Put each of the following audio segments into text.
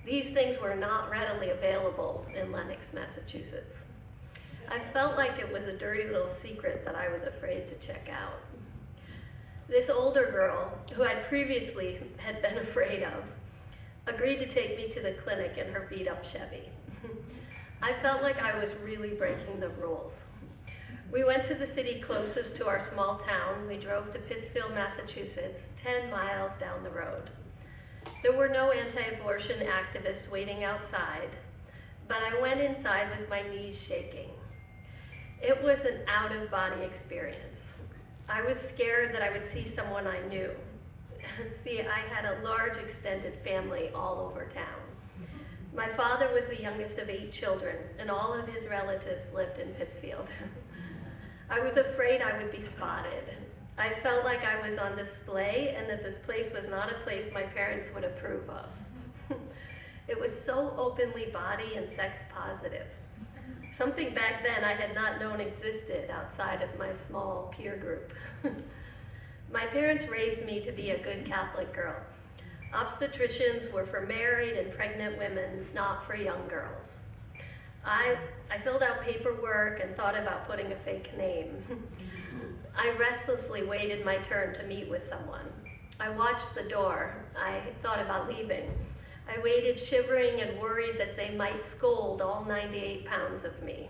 These things were not readily available in Lenox, Massachusetts. I felt like it was a dirty little secret that I was afraid to check out. This older girl, who I previously had been afraid of, agreed to take me to the clinic in her beat-up Chevy. I felt like I was really breaking the rules. We went to the city closest to our small town. We drove to Pittsfield, Massachusetts, 10 miles down the road. There were no anti-abortion activists waiting outside, but I went inside with my knees shaking. It was an out-of-body experience. I was scared that I would see someone I knew. See, I had a large extended family all over town. My father was the youngest of 8 children, and all of his relatives lived in Pittsfield. I was afraid I would be spotted. I felt like I was on display and that this place was not a place my parents would approve of. It was so openly body and sex positive. Something back then I had not known existed outside of my small peer group. My parents raised me to be a good Catholic girl. Obstetricians were for married and pregnant women, not for young girls. I filled out paperwork and thought about putting a fake name. I restlessly waited my turn to meet with someone. I watched the door. I thought about leaving. I waited shivering and worried that they might scold all 98 pounds of me.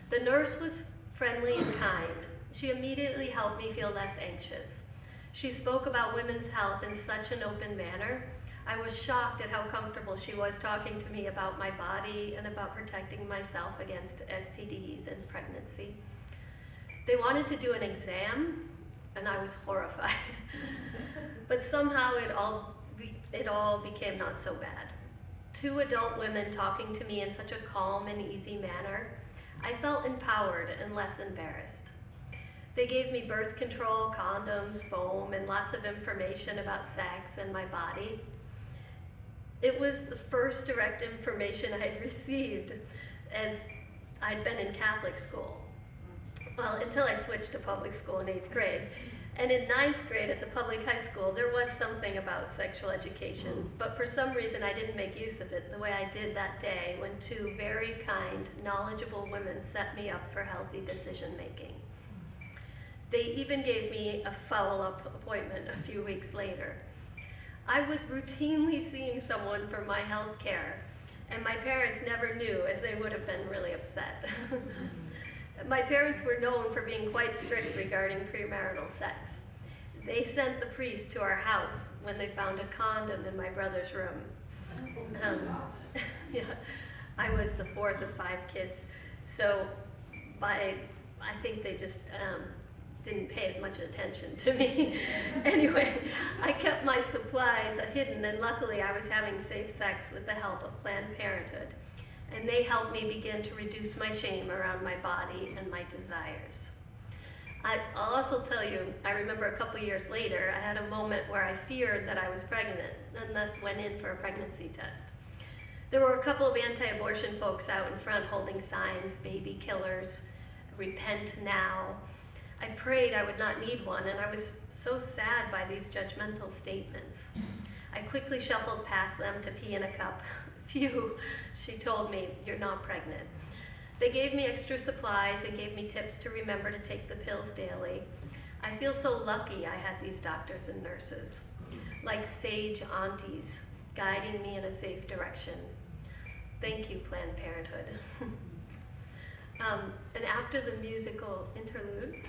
The nurse was friendly and kind. She immediately helped me feel less anxious. She spoke about women's health in such an open manner. I was shocked at how comfortable she was talking to me about my body and about protecting myself against STDs and pregnancy. They wanted to do an exam, and I was horrified. But somehow it all became not so bad. 2 adult women talking to me in such a calm and easy manner. I felt empowered and less embarrassed. They gave me birth control, condoms, foam, and lots of information about sex and my body. It was the first direct information I had received as I'd been in Catholic school. Well, until I switched to public school in 8th grade. And in 9th grade at the public high school, there was something about sexual education, but for some reason I didn't make use of it the way I did that day when 2 very kind, knowledgeable women set me up for healthy decision making. They even gave me a follow-up appointment a few weeks later. I was routinely seeing someone for my health care, and my parents never knew, as they would have been really upset. My parents were known for being quite strict regarding premarital sex. They sent the priest to our house when they found a condom in my brother's room. Yeah, I was the 4th of 5 kids, so I think they just didn't pay as much attention to me. Anyway, I kept my supplies hidden, and luckily I was having safe sex with the help of Planned Parenthood. And they helped me begin to reduce my shame around my body and my desires. I'll also tell you, I remember a couple years later, I had a moment where I feared that I was pregnant and thus went in for a pregnancy test. There were a couple of anti-abortion folks out in front holding signs, baby killers, repent now. I prayed I would not need one, and I was so sad by these judgmental statements. I quickly shuffled past them to pee in a cup. Phew, she told me, you're not pregnant. They gave me extra supplies and gave me tips to remember to take the pills daily. I feel so lucky I had these doctors and nurses, like sage aunties, guiding me in a safe direction. Thank you, Planned Parenthood. And after the musical interlude,